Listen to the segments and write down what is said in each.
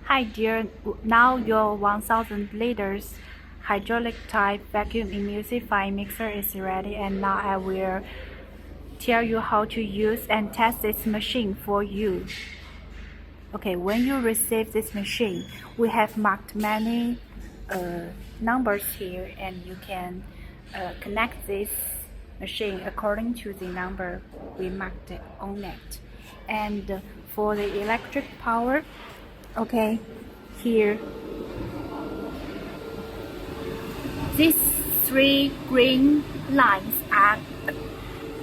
Hi dear, now your 1000 liters hydraulic type vacuum emulsifying mixer is ready, and now I will tell you how to use and test this machine for you. Okay, when you receive this machine, we have marked many numbers here, and you can connect this machine according to the number we marked on it. And for the electric power, okay, here these three green lines are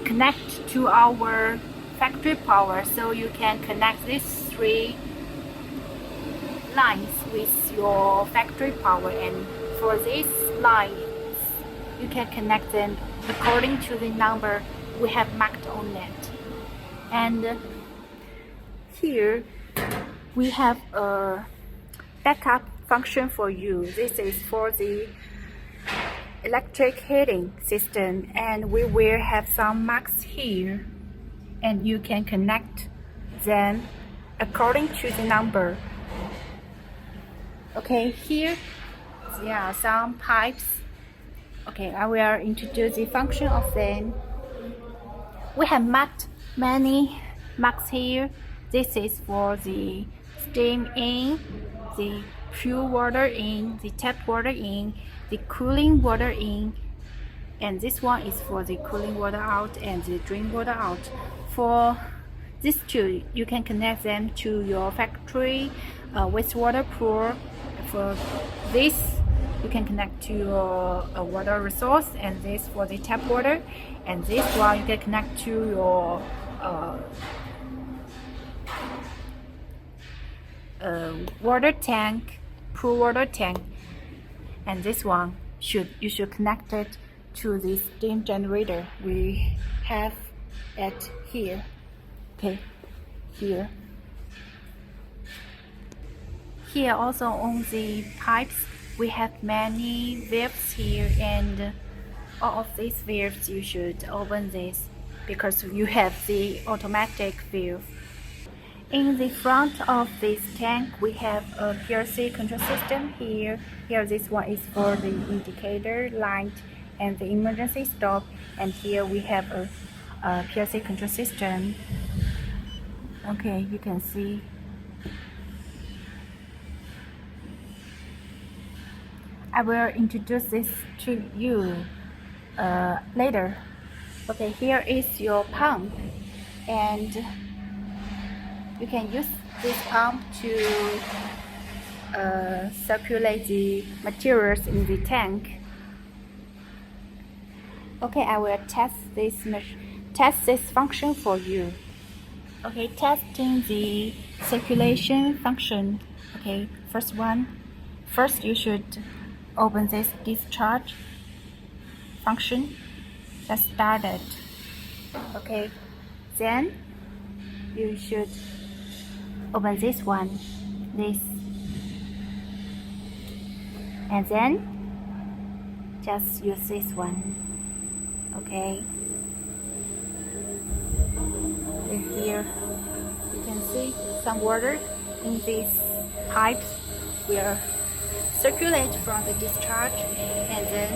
connected to our factory power, so you can connect these three lines with your factory power, and for these lines you can connect them according to the number we have marked on it. And here we have a backup function for you. This is for the electric heating system, and we will have some marks here, and you can connect them according to the number. Okay, here there are some pipes. Okay, I will introduce the function of them. We have marked many marks here. This is for the steam in, the pure water in, the tap water in, the cooling water in, and this one is for the cooling water out and the drain water out. For these two, you can connect them to your factory wastewater pool. For this, you can connect to your water resource, and this for the tap water, and this one you can connect to your water tank, pool water tank, and this one you should connect it to the steam generator. We have it here. Okay, here also on the pipes we have many valves here, and all of these valves you should open this because you have the automatic valve. In the front of this tank we have a PLC control system here. This one is for the indicator light and the emergency stop, and here we have a PLC control system. Okay, you can see. I will introduce this to you later. Okay, here is your pump, and you can use this pump to circulate the materials in the tank. Okay, I will test this function for you. Okay, testing the circulation function. Okay, first you should open this discharge function. Let's start it. Okay, then you should open this one, and then just use this one. Okay, and here you can see some water in these pipes will circulate from the discharge and then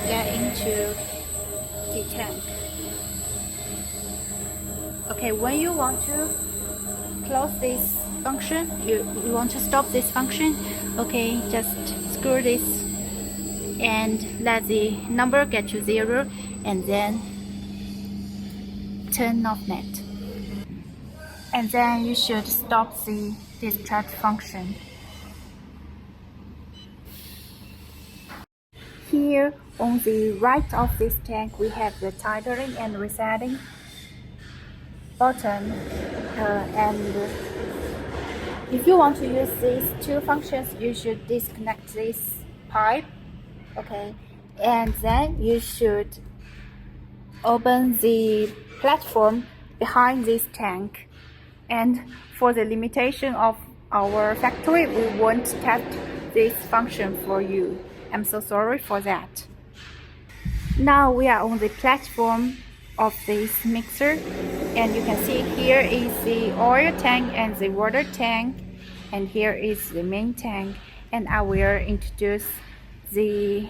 get into the tank. Okay, when you want to close this function, you want to stop this function, okay, just screw this and let the number get to 0, and then turn off it, and then you should stop the discharge function. Here on the right of this tank we have the tithering and resetting button, and if you want to use these two functions, you should disconnect this pipe. Okay, and then you should open the platform behind this tank. And for the limitation of our factory, we won't test this function for you. I'm so sorry for that. Now we are on the platform of this mixer, and you can see here is the oil tank and the water tank, and here is the main tank, and I will introduce the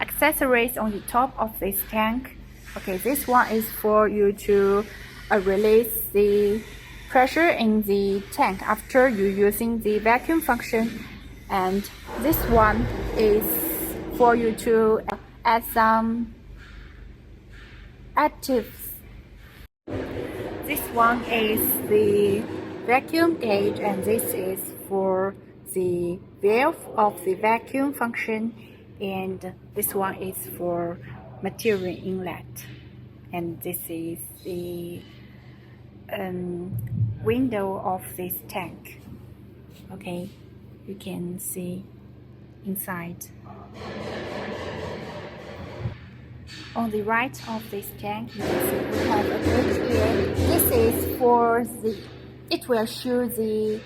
accessories on the top of this tank. Okay, this one is for you to release the pressure in the tank after you using the vacuum function, and this one is for you to add some additives. This one is the vacuum gauge, and this is for the valve of the vacuum function, and this one is for material inlet, and this is the window of this tank. Okay, you can see inside. On the right of this tank, you can see we have a gauge here. This is for the, it will show the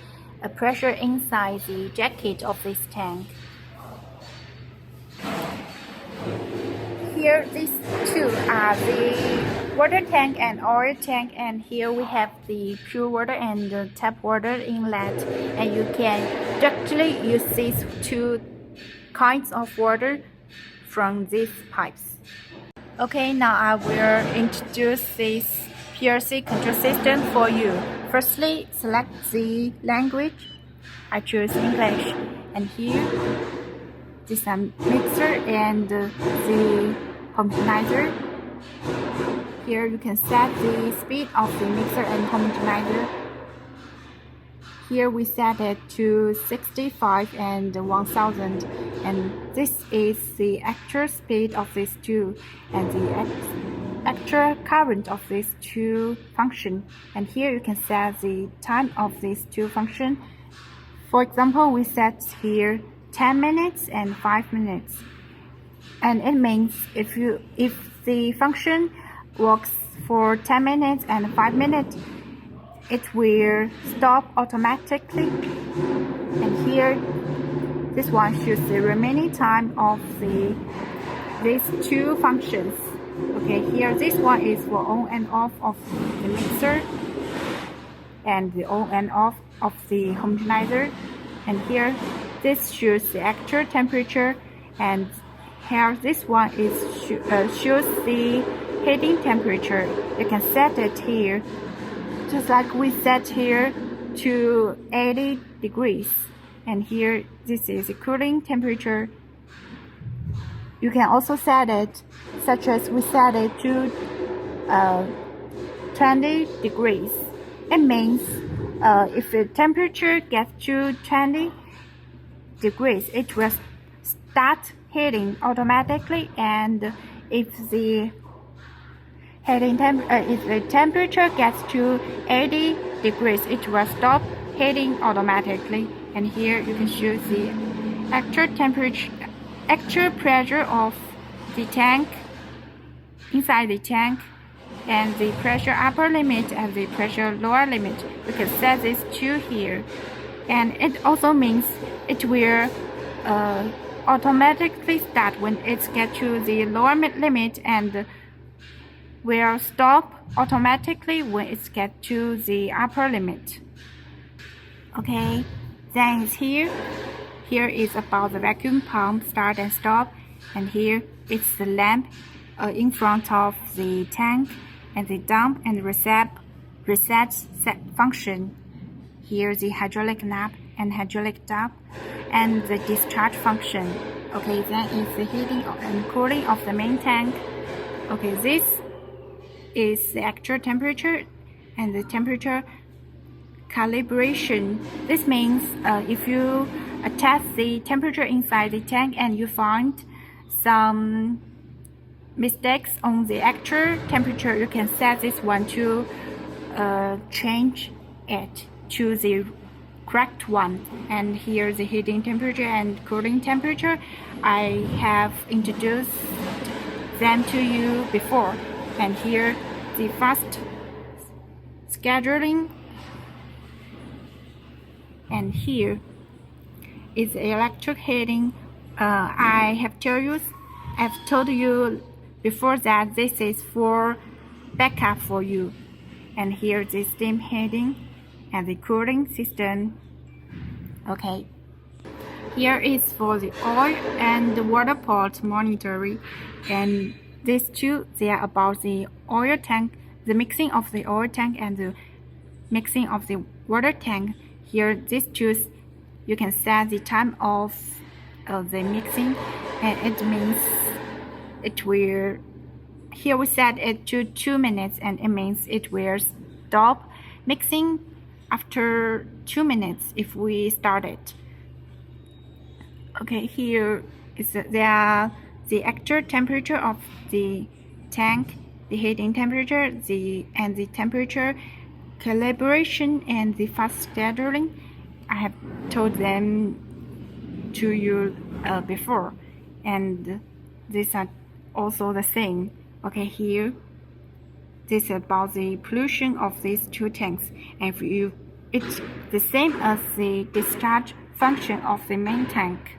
pressure inside the jacket of this tank. Here, these two are the water tank and oil tank, and here we have the pure water and the tap water inlet, and you can directly use these two kinds of water from these pipes. Okay, now I will introduce this PLC control system for you. Firstly, select the language. I choose English, and here this is a mixer and the homogenizer. Here you can set the speed of the mixer and homogenizer. Here we set it to 65 and 1000, and this is the actual speed of these two and the actual current of these two function. And here you can set the time of these two function. For example, we set here 10 minutes and 5 minutes, and it means if the function works for 10 minutes and 5 minutes, it will stop automatically. And here this one shows the remaining time of these two functions. Okay, here this one is for on and off of the mixer and the on and off of the homogenizer, and here this shows the actual temperature, and here this one is shows the heating temperature. You can set it here just like we set here to 80 degrees, and here this is the cooling temperature. You can also set it such as we set it to 20 degrees. It means if the temperature gets to 20 degrees, it will start heating automatically, and if the if the temperature gets to 80 degrees, it will stop heating automatically. And here you can choose the actual temperature, actual pressure of the tank inside the tank, and the pressure upper limit and the pressure lower limit. You can set these two here, and it also means it will automatically start when it gets to the lower limit, and will stop automatically when it gets to the upper limit. Okay, then it's here is about the vacuum pump start and stop, and here it's the lamp in front of the tank, and the dump and reset function. Here the hydraulic knob and hydraulic tap, and the discharge function. Okay, then is the heating and cooling of the main tank. Okay, this is the actual temperature and the temperature calibration. This means if you test the temperature inside the tank and you find some mistakes on the actual temperature, you can set this one to change it to the correct one. And here the heating temperature and cooling temperature, I have introduced them to you before. And here the fast scheduling, and here is the electric heating. I've told you before that this is for backup for you. And here the steam heating and the cooling system. Okay. Here is for the oil and the water port monitoring, and these two, they are about the oil tank, the mixing of the oil tank and the mixing of the water tank. Here, these two, you can set the time of the mixing, and it means it will. Here we set it to 2 minutes, and it means it will stop mixing after 2 minutes if we start it. Okay, here is the actual temperature of the tank, the heating temperature, and the temperature calibration, and the fast scheduling. I have told them to you before, and these are also the same. Okay, here this is about the pollution of these two tanks, and it's the same as the discharge function of the main tank.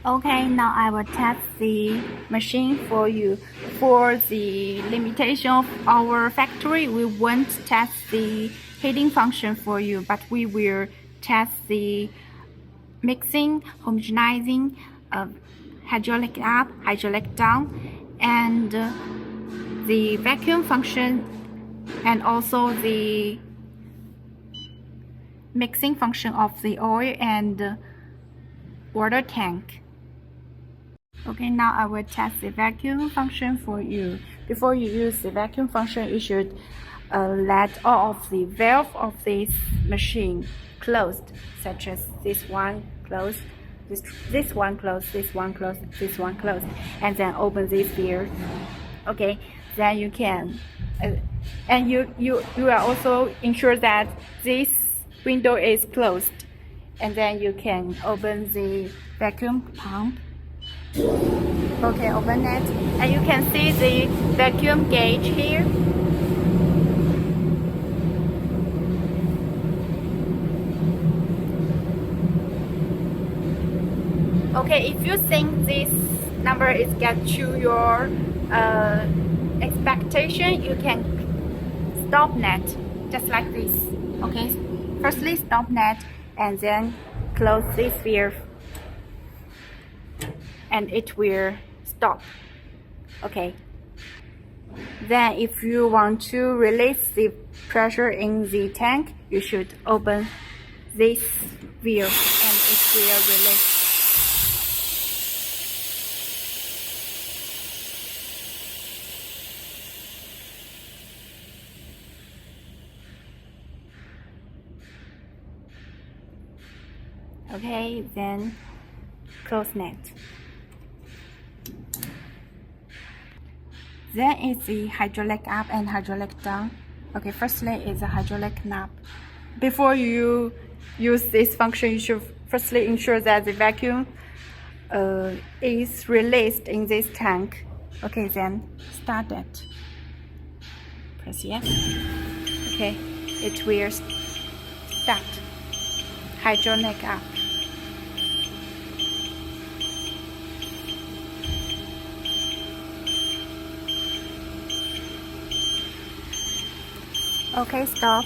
Okay, now I will test the machine for you. For the limitation of our factory, we won't test the heating function for you, but we will test the mixing, homogenizing, hydraulic up, hydraulic down, and the vacuum function, and also the mixing function of the oil and water tank. Okay, now I will test the vacuum function for you. Before you use the vacuum function, you should let all of the valve of this machine closed, such as this one closed, this one closed, this one closed, this one closed, and then open this here. Okay, then you can, and you are also ensure that this window is closed, and then you can open the vacuum pump. Okay, open it, and you can see the vacuum gauge here. Okay, if you think this number is get to your expectation, you can stop net, just like this. Okay, firstly stop net, and then close this valve, and it will stop. Okay, then if you want to release the pressure in the tank, you should open this valve, and it will release. Okay, then close net. Then is the hydraulic up and hydraulic down. Okay, firstly is the hydraulic knob. Before you use this function, you should firstly ensure that the vacuum is released in this tank. Okay, then start it. Press yes. Okay, it will start. Hydraulic up. Okay, stop.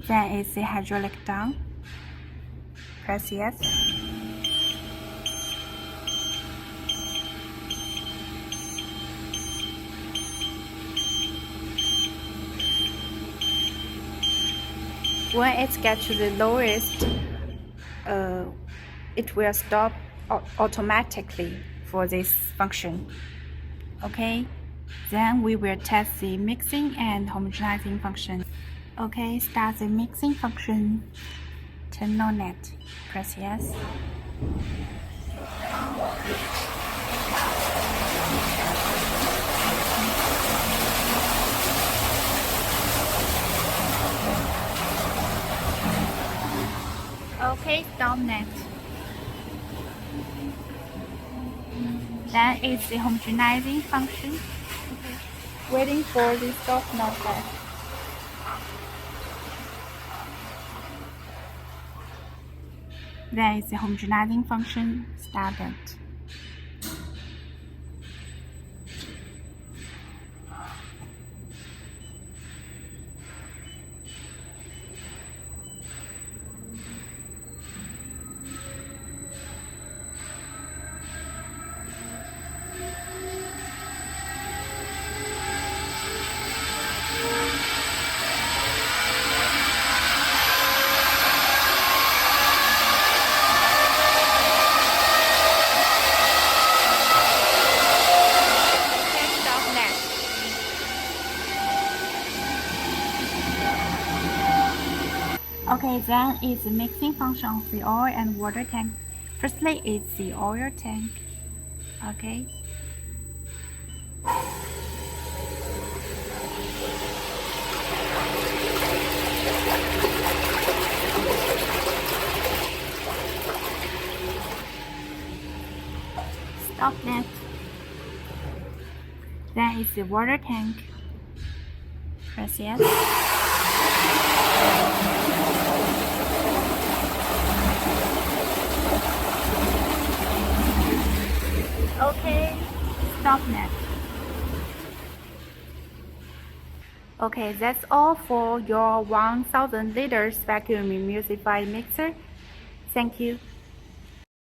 Then is the hydraulic down. Press yes. When it gets to the lowest, it will stop automatically for this function. Okay, then we will test the mixing and homogenizing function. Okay, start the mixing function. Turn on it. Press yes. Okay, stop net. That is the homogenizing function. Okay. Waiting for the stop not back. That is the homogenizing function started. Okay, then is the mixing function of the oil and water tank. Firstly, it's the oil tank. Okay. Stop that. Then it's the water tank. Press yes. Okay, stop net. Okay, that's all for your 1000 liters vacuum emulsified mixer. Thank you.